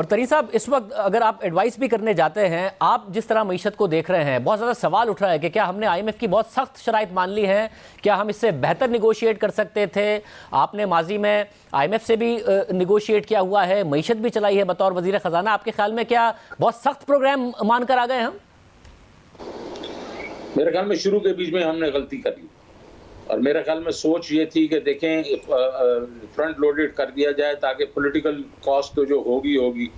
और तरीन साहब, इस वक्त अगर आप एडवाइस भी करने जाते हैं, आप जिस तरह मईशत को देख रहे हैं, बहुत ज़्यादा सवाल उठ रहा है कि क्या हमने आईएमएफ की बहुत सख्त शराइत मान ली है, क्या हम इससे बेहतर निगोशिएट कर सकते थे। आपने माजी में आईएमएफ से भी निगोशिएट किया हुआ है, मईशत भी चलाई है बतौर वजीर ख़जाना। आपके ख्याल में क्या बहुत सख्त प्रोग्राम मानकर आ गए हम? मेरे ख्याल में शुरू के बीच में हमने गलती कर ली, और मेरे ख्याल में सोच ये थी कि देखें फ्रंट लोडेड कर दिया जाए ताकि पॉलिटिकल कॉस्ट तो जो होगी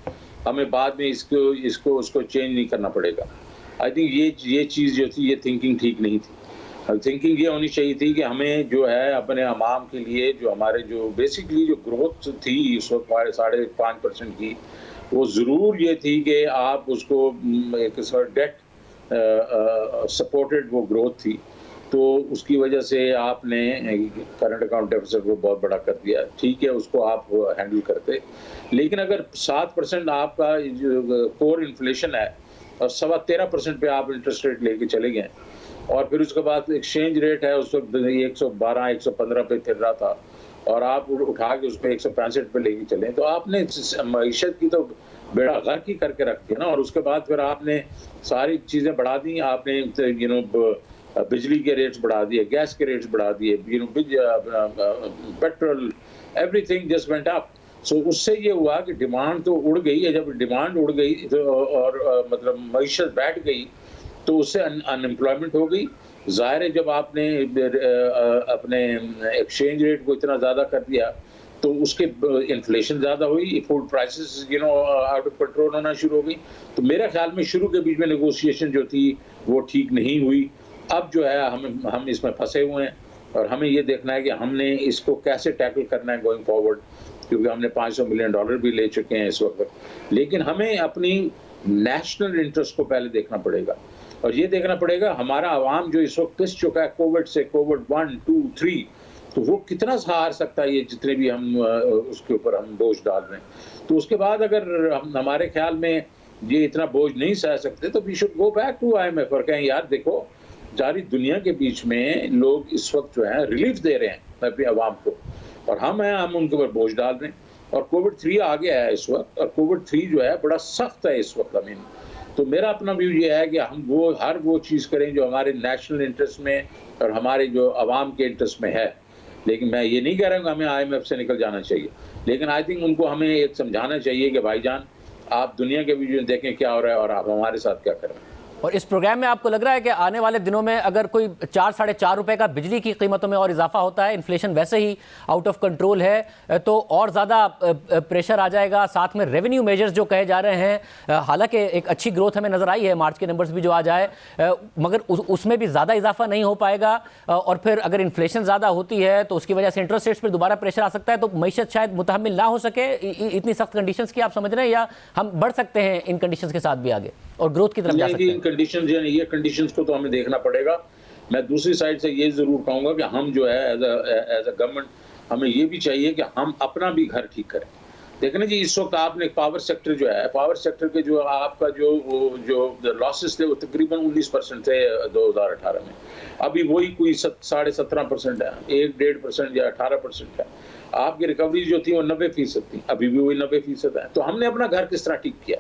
हमें बाद में इसको उसको चेंज नहीं करना पड़ेगा। आई थिंक ये चीज़ जो थी, ये थिंकिंग ठीक नहीं थी। थिंकिंग ये होनी चाहिए थी कि हमें जो है अपने अवाम के लिए जो हमारे जो बेसिकली जो ग्रोथ थी इस वक्त 5.5% की, वो ज़रूर ये थी कि आप उसको एक डेट सपोर्टेड वो ग्रोथ थी, तो उसकी वजह से आपने करंट अकाउंट डेफिसिट को बहुत बड़ा कर दिया। ठीक है, उसको आप हैंडल करते, लेकिन अगर 7% आपका जो कोर इन्फ्लेशन है और 13.25% पे आप इंटरेस्ट रेट लेके चले गए, और फिर उसके बाद एक्सचेंज रेट है उस वक्त 112-115 पे फिर रहा था, और आप उठा के उसको 165 पे लेके चले, तो आपने मईशत की तो बेड़ा गर्क ही करके रख दिया ना। और उसके बाद फिर आपने सारी चीज़ें बढ़ा दी, आपने बिजली के रेट्स बढ़ा दिए, गैस के रेट्स बढ़ा दिए, petrol, everything just went up. So उससे ये हुआ कि डिमांड तो उड़ गई है। जब डिमांड उड़ गई तो और मतलब मईशत बैठ गई, तो उससे अनएम्प्लॉयमेंट हो गई। ज़ाहिर है, जब आपने अपने एक्सचेंज रेट को इतना ज़्यादा कर दिया तो उसके इन्फ्लेशन ज़्यादा हुई, food prices out of control होना शुरू हो गई। तो मेरे ख्याल में शुरू के बीच में नेगोशिएशन जो थी वो ठीक नहीं हुई। अब जो है हम इसमें फंसे हुए हैं, और हमें ये देखना है कि हमने इसको कैसे टैकल करना है गोइंग फॉरवर्ड, क्योंकि हमने $500 मिलियन भी ले चुके हैं इस वक्त। लेकिन हमें अपनी नेशनल इंटरेस्ट को पहले देखना पड़ेगा, और ये देखना पड़ेगा हमारा अवाम जो इस वक्त पिस चुका है कोविड से, कोविड 1, 2, 3, तो वो कितना सहार सकता है ये जितने भी हम उसके ऊपर हम बोझ डाल रहे हैं। तो उसके बाद अगर हमारे ख्याल में ये इतना बोझ नहीं सह सकते, तो we should go back to IMF और कहें यार देखो, सारी दुनिया के बीच में लोग इस वक्त जो है रिलीफ दे रहे हैं अपने अवाम को, और हम उनके ऊपर बोझ डाल रहे हैं। और कोविड 3 आ गया है इस वक्त, और कोविड 3 जो है बड़ा सख्त है इस वक्त। तो मेरा अपना व्यू ये है कि हम हर वो चीज़ करें जो हमारे नेशनल इंटरेस्ट में और हमारे जो अवाम के इंटरेस्ट में है। लेकिन मैं ये नहीं कह रहा हूँ हमें आईएमएफ से निकल जाना चाहिए, लेकिन आई थिंक उनको हमें एक समझाना चाहिए कि भाईजान, आप दुनिया के बीच में देखें क्या हो रहा है और आप हमारे साथ क्या कर रहे हैं। और इस प्रोग्राम में आपको लग रहा है कि आने वाले दिनों में अगर कोई 4-4.5 रुपए का बिजली की कीमतों में और इजाफा होता है, इन्फ्लेशन वैसे ही आउट ऑफ कंट्रोल है, तो और ज़्यादा प्रेशर आ जाएगा। साथ में रेवेन्यू मेजर्स जो कहे जा रहे हैं, हालांकि एक अच्छी ग्रोथ हमें नज़र आई है, मार्च के नंबर्स भी जो आ जाए, मगर उसमें भी ज़्यादा इजाफा नहीं हो पाएगा। और फिर अगर इन्फ्लेशन ज़्यादा होती है तो उसकी वजह से इंटरेस्ट रेट्स पर दोबारा प्रेशर आ सकता है, तो मईशत शायद मुतहम्मिल ना हो सके इतनी सख्त कंडीशंस की। आप समझ रहे हैं, या हम बढ़ सकते हैं इन कंडीशंस के साथ भी आगे और ग्रोथ की तरफ जा सकते हैं? ये कंडीशंस को तो हमें देखना पड़ेगा। मैं दूसरी साइड से ये जरूर कहूंगा कि हम जो है एज अ गवर्नमेंट, हमें ये भी चाहिए कि हम अपना भी घर ठीक करें। देखने जी, इस वक्त आपने पावर सेक्टर जो है, पावर सेक्टर के जो आपका जो लॉसेस थे वो तकरीबन 19% थे 2018 में। अभी वही कोई 17.5% है, 1-1.5% या 18% है। आपकी रिकवरी जो थी वो 90% थी, अभी भी वही 90% है। तो हमने अपना घर किस तरह ठीक किया?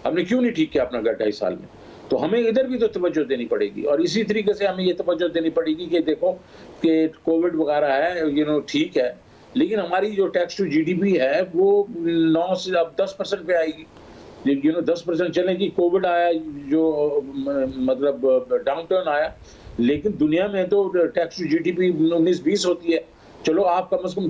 हमने क्यों नहीं ठीक किया अपना घर 2.5 साल में? तो हमें इधर भी तो तवज्जो देनी पड़ेगी, और इसी तरीके से हमें ये तवज्जो देनी पड़ेगी कि देखो कि कोविड वगैरह है, ठीक है, लेकिन हमारी जो टैक्स टू जीडीपी है वो 9 से अब 10% पे आएगी। 10% चलेगी। कोविड आया, जो मतलब डाउन टर्न आया, लेकिन दुनिया में तो टैक्स टू जीडीपी 19-20 होती है। चलो आप कम से कम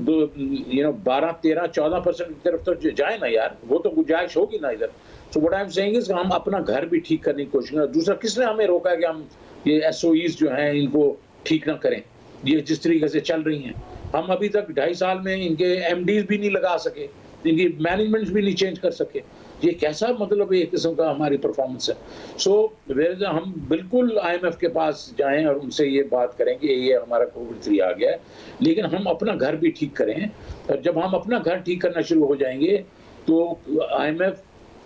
12-13-14% की तरफ तो जाए ना यार, वो तो गुंजाइश होगी ना इधर। So what I'm saying is हम अपना घर भी ठीक करने की कोशिश करें। दूसरा, किसने हमें रोका है कि हम ये एसओईज जो हैं इनको ठीक ना करें? ये जिस तरीके से चल रही हैं, हम अभी तक 2.5 साल में इनके एमडीज भी नहीं लगा सके, इनकी मैनेजमेंट भी नहीं चेंज कर सके। ये कैसा मतलब एक किस्म का हमारी परफॉर्मेंस है। हम बिल्कुल आईएमएफ के पास जाएं और उनसे ये बात करें कि ये हमारा कोविड 3 आ गया है, लेकिन हम अपना घर भी ठीक करें। और जब हम अपना घर ठीक करना शुरू हो जाएंगे तो आईएमएफ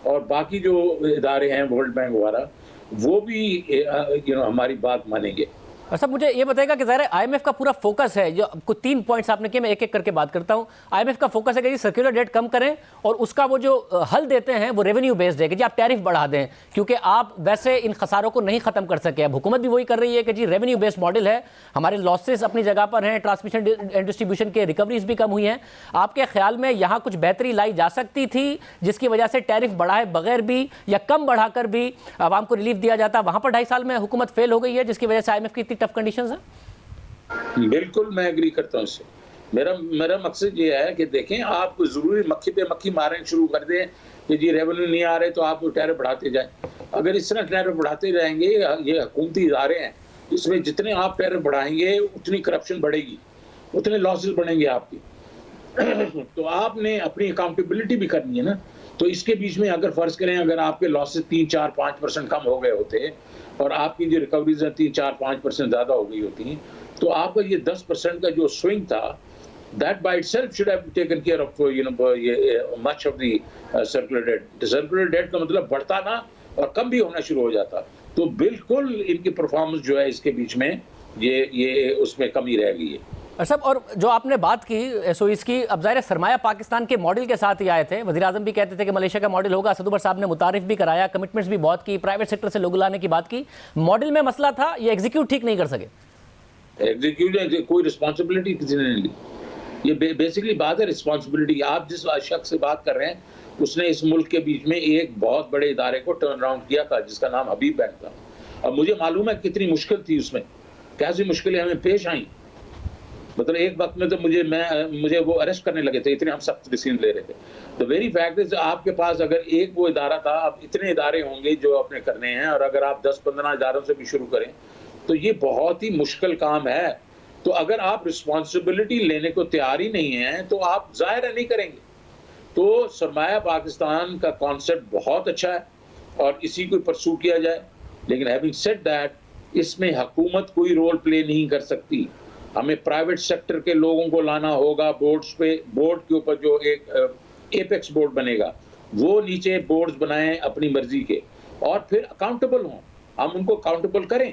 और बाकी जो इदारे हैं, वर्ल्ड बैंक वगैरह, वो भी हमारी बात मानेंगे। और सब मुझे ये बताएगा कि ज़ाहिर है आईएमएफ का पूरा फोकस है, जो कुछ 3 पॉइंट्स आपने किए, मैं एक एक करके बात करता हूँ। आईएमएफ का फोकस है कि जी सर्कुलर डेट कम करें और उसका वो जो हल देते हैं वो रेवेन्यू बेस्ड है कि जी आप टैरिफ बढ़ा दें, क्योंकि आप वैसे इन खसारों को नहीं खत्म कर सके। अब हुकूमत भी वही कर रही है कि जी रेवेन्यू बेस्ड मॉडल है, हमारे लॉसेस अपनी जगह पर हैं, ट्रांसमिशन एंड डिस्ट्रीब्यूशन के रिकवरीज भी कम हुई हैं। आपके ख्याल में यहाँ कुछ बेहतरी लाई जा सकती थी जिसकी वजह से टैरिफ बढ़ाए बगैर भी या कम बढ़ाकर भी आवाम को रिलीफ दिया जाता? वहाँ पर 2.5 साल में हुकूमत फेल हो गई है जिसकी वजह से आईएमएफ की इतनी टफ कंडीशंस हैं। बिल्कुल मैं एग्री करता हूँ इससे। मेरा मकसद ये है कि देखें, आप जरूरी मक्खी पे मक्खी मारना शुरू कर दें कि जी रेवेन्यू नहीं आ रहे तो आप टैरिफ बढ़ाते जाएं। अगर इस तरह टैरिफ बढ़ाते रहेंगे, ये हुकूमती इदारे हैं, इसमें जितने आप टैरिफ बढ़ाएंगे उतनी करप्शन बढ़ेगी, उतने लॉसेस बढ़ेंगे आपकी। तो आपने अपनी अकाउंटेबिलिटी भी करनी है ना। तो इसके बीच में अगर फर्ज करें, अगर आपके लॉसेस 3-4-5% कम हो गए होते और आपकी जो रिकवरीज 3-4-5% ज्यादा हो गई होती, तो आपका ये 10% का जो स्विंग था, that by itself should have taken care of much of the circular debt. Circular debt का मतलब बढ़ता ना और कम भी होना शुरू हो जाता। तो बिल्कुल इनकी परफॉर्मेंस जो है इसके बीच में ये उसमें कमी रह गई है। सब और जो आपने बात की एसओईस की, अब ज़ाहिर सरमाया पाकिस्तान के मॉडल के साथ ही आए थे। वज़ीर आज़म भी कहते थे कि मलेशिया का मॉडल होगा, असद उमर साहब ने मुतारिफ भी कराया, कमिटमेंट्स भी बहुत की, प्राइवेट सेक्टर से लोग लाने की बात की। मॉडल में मसला था, ये एग्जीक्यूट ठीक नहीं कर सके। एग्जीक्यूटिव कोई रिस्पॉन्सिबिलिटी किसी ने नहीं ली। ये बेसिकली बात है रिस्पॉन्सिबिलिटी। आप जिस शख्स से बात कर रहे हैं उसने इस मुल्क के बीच में एक बहुत बड़े इदारे को टर्न अराउंड किया था जिसका नाम हबीब बैंक था। अब मुझे मालूम है कितनी मुश्किल थी उसमें, कैसी मुश्किलें हमें पेश आई। मतलब एक वक्त में तो मुझे वो अरेस्ट करने लगे थे, इतने हम सख्त डिसीजन ले रहे थे। तो वेरी फैक्ट इज आपके पास अगर एक वो इदारा था, अब इतने इदारे होंगे जो अपने करने हैं, और अगर आप 10-15 इदारों से भी शुरू करें तो ये बहुत ही मुश्किल काम है। तो अगर आप रिस्पॉन्सिबिलिटी लेने को तैयार ही नहीं है तो आप जाहिर नहीं करेंगे। तो सरमाया पाकिस्तान का कॉन्सेप्ट बहुत अच्छा है और इसी को परसू किया जाए, लेकिन हैविंग सेड दैट, इसमें हुकूमत कोई रोल प्ले नहीं कर सकती। हमें प्राइवेट सेक्टर के लोगों को लाना होगा बोर्ड्स पे। बोर्ड के ऊपर जो एक एपेक्स बोर्ड बनेगा, वो नीचे बोर्ड्स बनाएं अपनी मर्जी के और फिर अकाउंटेबल हों। हम उनको अकाउंटेबल करें।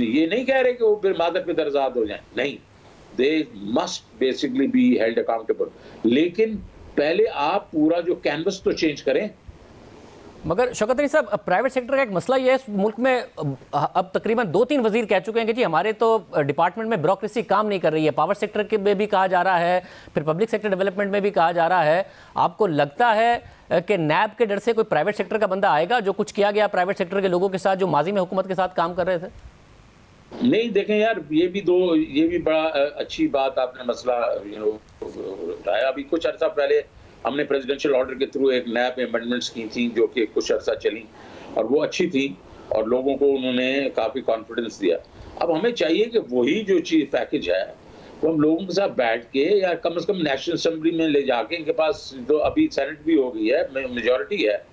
ये नहीं कह रहे कि वो फिर मादर पे दरजाद हो जाएं, नहीं, they must basically be held accountable. लेकिन पहले आप पूरा जो कैनवस तो चेंज करें। मगर शौकत अली साहब, प्राइवेट सेक्टर का एक मसला ये है इस मुल्क में, अब तकरीबन 2-3 वजीर कह चुके हैं कि जी हमारे तो डिपार्टमेंट में ब्यूरोक्रेसी काम नहीं कर रही है। पावर सेक्टर के में भी कहा जा रहा है, फिर पब्लिक सेक्टर डेवलपमेंट में भी कहा जा रहा है। आपको लगता है कि नैब के डर से कोई प्राइवेट सेक्टर का बंदा आएगा? जो कुछ किया गया प्राइवेट सेक्टर के लोगों के साथ जो माजी में हुकूमत के साथ काम कर रहे थे। नहीं, देखें यार, ये भी बड़ा अच्छी बात आपने मसला उठाया। अभी कुछ अर्सा पहले हमने प्रेसिडेंशियल ऑर्डर के थ्रू एक नैब अमेंडमेंट्स की थी जो कि कुछ अर्सा चली और वो अच्छी थी और लोगों को उन्होंने काफ़ी कॉन्फिडेंस दिया। अब हमें चाहिए कि वही जो चीज़ पैकेज है वो हम लोगों के साथ बैठ के या कम से कम नेशनल असेंबली में ले जाके, इनके पास तो अभी सेनेट भी हो गई है, मेजॉरिटी है,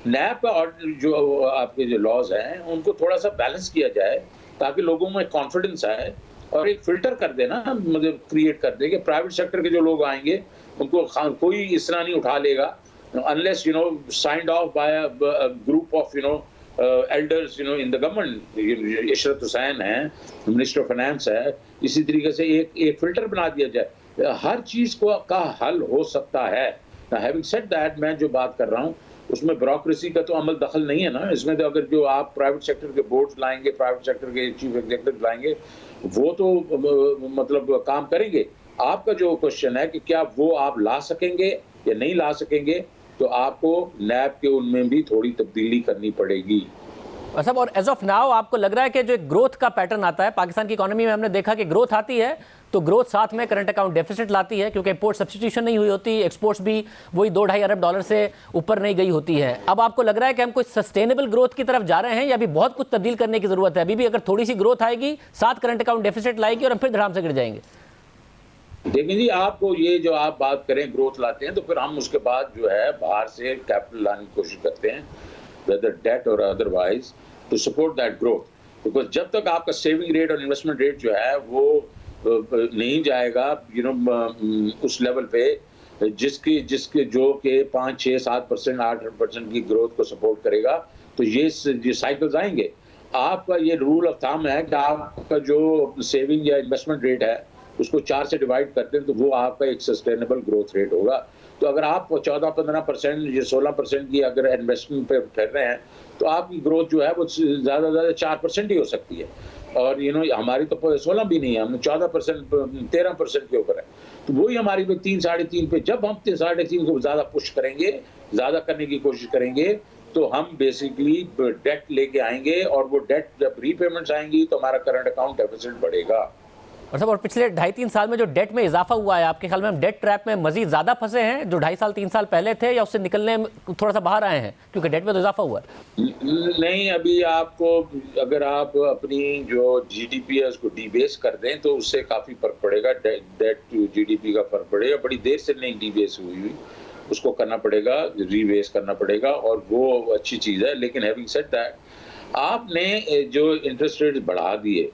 नैब का ऑर्डर जो आपके जो लॉज हैं उनको थोड़ा सा बैलेंस किया जाए ताकि लोगों में कॉन्फिडेंस आए और एक फिल्टर कर देना, मतलब क्रिएट कर दे कि प्राइवेट सेक्टर के जो लोग आएंगे उनको कोई इस तरह नहीं उठा लेगा unless signed off by a group of elders in the government. Ishrat Hussain है, मिनिस्टर ऑफ फाइनेंस है। इसी तरीके से एक फिल्टर बना दिया जाए। हर चीज का हल हो सकता है। हैविंग सेड दैट, मैं जो बात कर रहा हूँ उसमें ब्यूरोक्रेसी का तो अमल दखल नहीं है ना। इसमें तो अगर जो आप प्राइवेट सेक्टर के बोर्ड्स लाएंगे, प्राइवेट सेक्टर के चीफ एग्जीक्यूटिव लाएंगे, वो तो मतलब काम करेंगे। आपका जो क्वेश्चन है कि क्या वो आप ला सकेंगे या नहीं ला सकेंगे, तो आपको नैब के उनमें भी थोड़ी तब्दीली करनी पड़ेगी। सब और एज ऑफ नाउ आपको लग रहा है कि जो ग्रोथ का पैटर्न आता है पाकिस्तान की इकोनॉमी में, हमने देखा कि ग्रोथ आती है तो ग्रोथ साथ में करंट अकाउंट डेफिसिट लाती है क्योंकि इंपोर्ट सब्स्टिट्यूशन नहीं हुई होती, एक्सपोर्ट्स भी वही 2-2.5 अरब डॉलर से ऊपर नहीं गई होती है। अब आपको लग रहा है कि हम कोई सस्टेनेबल ग्रोथ की तरफ जा रहे हैं या अभी बहुत कुछ तब्दील करने की जरूरत है? अभी भी अगर थोड़ी सी ग्रोथ आएगी, साथ करंट अकाउंट डेफिसिट लाएगी और हम फिर धड़ाम से गिर जाएंगे। देखिए जी, आपको ये जो आप बात करें ग्रोथ लाते हैं तो फिर हम उसके बाद जो है बाहर से कैपिटल लाने की कोशिश करते हैं, वेदर डेट और otherwise, to support that growth. Because जब तक आपका सेविंग रेट और इन्वेस्टमेंट रेट जो है वो नहीं जाएगा उस लेवल पे जिसके जो के 5, 6, 7%, 8% की ग्रोथ को सपोर्ट करेगा, तो ये साइकिल्स आएंगे। आपका ये रूल ऑफ थंब है कि आपका जो सेविंग या इन्वेस्टमेंट रेट है उसको 4 से डिवाइड करते हैं तो वो आपका एक सस्टेनेबल ग्रोथ रेट होगा। तो अगर आप 14-15% या 16% की अगर इन्वेस्टमेंट पे कर रहे हैं तो आपकी ग्रोथ जो है वो ज़्यादा से ज़्यादा 4% ही हो सकती है। और हमारी तो 16 भी नहीं है, हम 14% 13% के ऊपर है। तो वही हमारी पे 3 साढ़े 3 पे जब हम 3 को ज़्यादा पुश करेंगे, ज़्यादा करने की कोशिश करेंगे, तो हम बेसिकली डेट लेके आएँगे और वो डेट जब रीपेमेंट्स आएँगी तो हमारा करंट अकाउंट डेफिसिट बढ़ेगा। और साहब, और पिछले 2.5-3 साल में जो डेट में इजाफा हुआ है, आपके ख्याल में हम डेट ट्रैप में मजीद ज़्यादा फंसे हैं जो 2.5 साल 3 साल पहले थे, या उससे निकलने में थोड़ा सा बाहर आए हैं क्योंकि डेट में तो इजाफा हुआ है? नहीं, अभी आपको अगर आप अपनी जो जीडीपी है उसको डीबेस कर दें तो उससे काफ़ी फ़र्क पड़ेगा। डेट टू जीडीपी का फ़र्क पड़ेगा। बड़ी देर से नहीं डीबेस हुई, उसको करना पड़ेगा, रीबेस करना पड़ेगा और वो अच्छी चीज़ है। लेकिन हैविंग सेड दैट, आपने जो इंटरेस्ट रेट बढ़ा दिए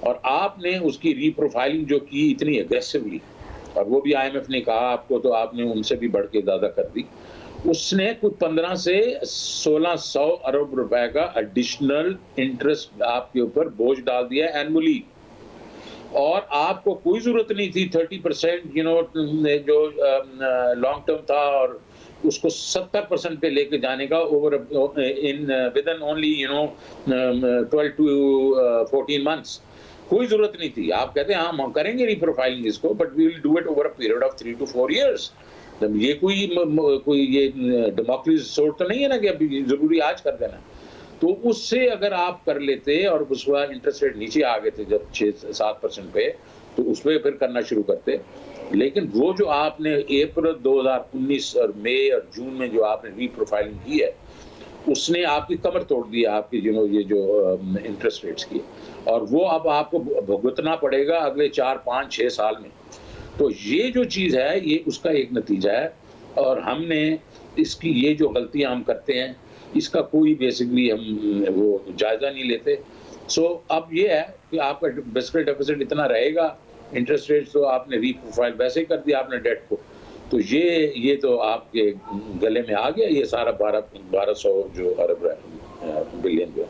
और आपने उसकी रीप्रोफाइलिंग जो की इतनी एग्रेसिवली, और वो भी आईएमएफ ने कहा आपको, तो आपने उनसे भी बढ़ के ज़्यादा कर दी। उसने कुछ 15 से 1600 अरब रुपए का एडिशनल इंटरेस्ट आपके ऊपर बोझ डाल दिया एनुअली। और आपको कोई ज़रूरत नहीं थी 30% जो लॉन्ग टर्म था और उसको 70% पे लेके जाने का over in within only 12 to 14 months. कोई ज़रूरत नहीं थी। आप कहते हैं हाँ, हम करेंगे रीप्रोफाइलिंग इसको, but we will do it over a period of 3 to 4 years. ये कोई ये डेमोक्रेसी सोर्ट तो नहीं है ना कि अभी ज़रूरी आज कर देना। तो उससे अगर आप कर लेते और उस बार इंटरेस्ट रेट नीचे आ गए थे जब 6-7% पे, तो उसमें फिर करना शुरू करते। लेकिन वो जो आपने अप्रैल 2019 और मई और जून में जो आपने रीप्रोफाइलिंग की है, उसने आपकी कमर तोड़ दी, आपकी ये जो इंटरेस्ट रेट्स की, और वो अब आपको भुगतना पड़ेगा अगले 4-5-6 साल में। तो ये जो चीज़ है ये उसका एक नतीजा है, और हमने इसकी ये जो गलतियां हम करते हैं इसका कोई बेसिकली हम वो जायजा नहीं लेते। सो अब ये है कि आपका फिस्कल डेफिसिट इतना रहेगा, इंटरेस्ट रेट तो आपने रीप्रोफाइल वैसे ही कर दिया आपने डेट को, तो ये तो आपके गले में आ गया ये सारा 1200 जो अरब बिलियन जो है।